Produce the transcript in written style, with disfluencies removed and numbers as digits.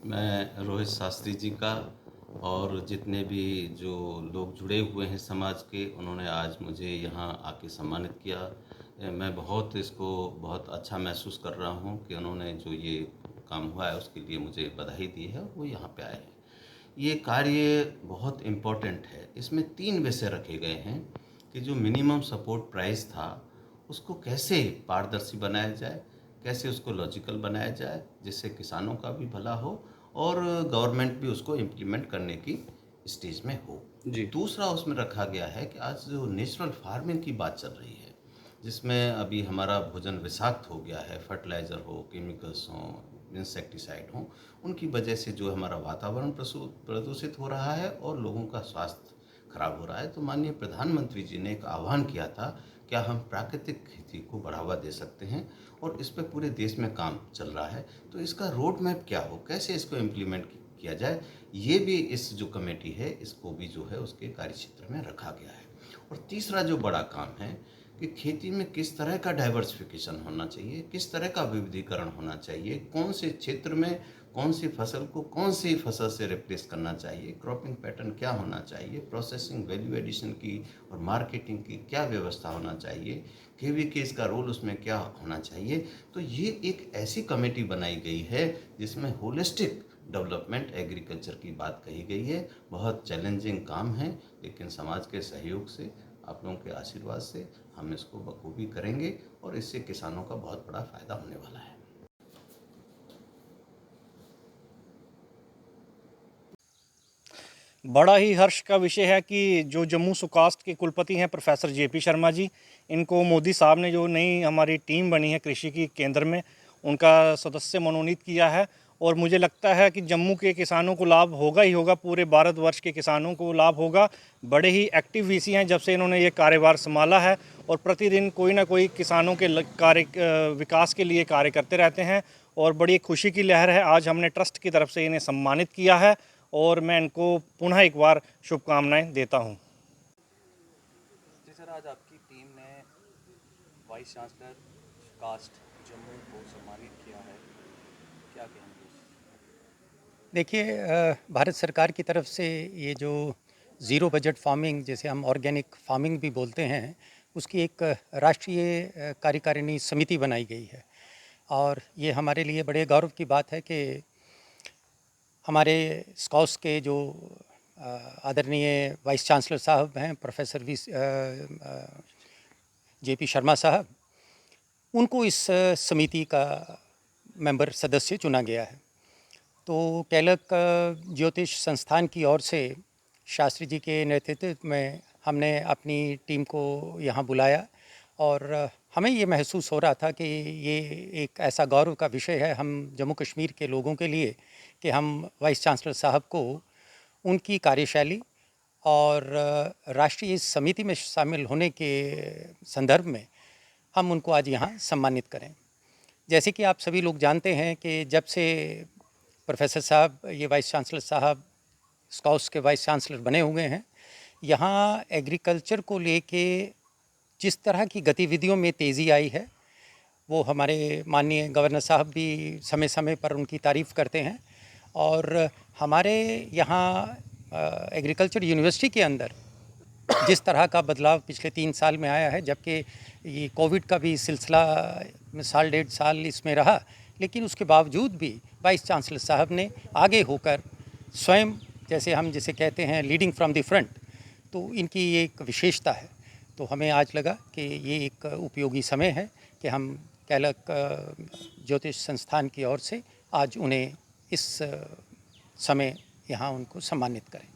मैं रोहित शास्त्री जी का और जितने भी जो लोग जुड़े हुए हैं समाज के, उन्होंने आज मुझे यहाँ आके सम्मानित किया। मैं बहुत अच्छा महसूस कर रहा हूँ कि उन्होंने जो ये काम हुआ है उसके लिए मुझे बधाई दी है और वो यहाँ पे आए हैं। ये कार्य बहुत इम्पोर्टेंट है। इसमें 3 विषय रखे गए हैं कि जो मिनिमम सपोर्ट प्राइस था, उसको कैसे पारदर्शी बनाया जाए, कैसे उसको लॉजिकल बनाया जाए, जिससे किसानों का भी भला हो और गवर्नमेंट भी उसको इम्प्लीमेंट करने की स्टेज में हो। जी। दूसरा उसमें रखा गया है कि आज जो नेचुरल फार्मिंग की बात चल रही है, जिसमें अभी हमारा भोजन विषाक्त हो गया है, फर्टिलाइज़र हो, केमिकल्स हों, इंसेक्टिसाइड हों, उनकी वजह से जो हमारा वातावरण प्रदूषित हो रहा है और लोगों का स्वास्थ्य खराब हो रहा है। तो माननीय प्रधानमंत्री जी ने एक आह्वान किया था, क्या हम प्राकृतिक खेती को बढ़ावा दे सकते हैं, और इस पे पूरे देश में काम चल रहा है। तो इसका रोड मैप क्या हो, कैसे इसको इम्प्लीमेंट किया जाए, ये भी इस जो कमेटी है इसको भी जो है उसके कार्यक्षेत्र में रखा गया है। और तीसरा जो बड़ा काम है कि खेती में किस तरह का डाइवर्सिफिकेशन होना चाहिए, किस तरह का विविधीकरण होना चाहिए, कौन से क्षेत्र में कौन सी फसल को कौन सी फसल से रिप्लेस करना चाहिए, क्रॉपिंग पैटर्न क्या होना चाहिए, प्रोसेसिंग वैल्यू एडिशन की और मार्केटिंग की क्या व्यवस्था होना चाहिए, केवीकेज का रोल उसमें क्या होना चाहिए। तो ये एक ऐसी कमेटी बनाई गई है जिसमें होलिस्टिक डेवलपमेंट एग्रीकल्चर की बात कही गई है। बहुत चैलेंजिंग काम है, लेकिन समाज के सहयोग से, आप लोगों के आशीर्वाद से हम इसको बखूबी करेंगे और इससे किसानों का बहुत बड़ा फायदा होने वाला है। बड़ा ही हर्ष का विषय है कि जो जम्मू सुकास्ट के कुलपति हैं प्रोफेसर जेपी शर्मा जी, इनको मोदी साहब ने जो नई हमारी टीम बनी है कृषि की केंद्र में, उनका सदस्य मनोनीत किया है। और मुझे लगता है कि जम्मू के किसानों को लाभ होगा ही होगा, पूरे भारतवर्ष के किसानों को लाभ होगा। बड़े ही एक्टिव वीसी हैं जब से इन्होंने ये कार्यभार संभाला है और प्रतिदिन कोई ना कोई किसानों के विकास के लिए कार्य करते रहते हैं और बड़ी खुशी की लहर है। आज हमने ट्रस्ट की तरफ से इन्हें सम्मानित किया है और मैं इनको पुनः एक बार शुभकामनाएं देता हूं। जी सर, आज आपकी टीम ने वाइस चांसलर कास्ट जम्मू को सम्मानित किया है, क्या कहेंगे? देखिए, भारत सरकार की तरफ से ये जो ज़ीरो बजट फार्मिंग, जिसे हम ऑर्गेनिक फार्मिंग भी बोलते हैं, उसकी एक राष्ट्रीय कार्यकारिणी समिति बनाई गई है। और ये हमारे लिए बड़े गौरव की बात है कि हमारे स्काउट्स के जो आदरणीय वाइस चांसलर साहब हैं, प्रोफेसर जेपी शर्मा साहब, उनको इस समिति का मेंबर सदस्य चुना गया है। तो कैलक ज्योतिष संस्थान की ओर से शास्त्री जी के नेतृत्व में हमने अपनी टीम को यहाँ बुलाया और हमें ये महसूस हो रहा था कि ये एक ऐसा गौरव का विषय है हम जम्मू कश्मीर के लोगों के लिए कि हम वाइस चांसलर साहब को उनकी कार्यशैली और राष्ट्रीय समिति में शामिल होने के संदर्भ में हम उनको आज यहाँ सम्मानित करें। जैसे कि आप सभी लोग जानते हैं कि जब से प्रोफेसर साहब, ये वाइस चांसलर साहब स्काउट्स के वाइस चांसलर बने हुए हैं, यहाँ एग्रीकल्चर को लेके जिस तरह की गतिविधियों में तेज़ी आई है, वो हमारे माननीय गवर्नर साहब भी समय समय पर उनकी तारीफ़ करते हैं। और हमारे यहाँ एग्रीकल्चर यूनिवर्सिटी के अंदर जिस तरह का बदलाव पिछले 3 साल में आया है, जबकि ये कोविड का भी सिलसिला साल 1.5 साल इसमें रहा, लेकिन उसके बावजूद भी वाइस चांसलर साहब ने आगे होकर स्वयं, जैसे हम जिसे कहते हैं लीडिंग फ्रॉम द फ्रंट, तो इनकी ये एक विशेषता है। तो हमें आज लगा कि ये एक उपयोगी समय है कि हम कैलक ज्योतिष संस्थान की ओर से आज उन्हें इस समय यहाँ उनको सम्मानित करें।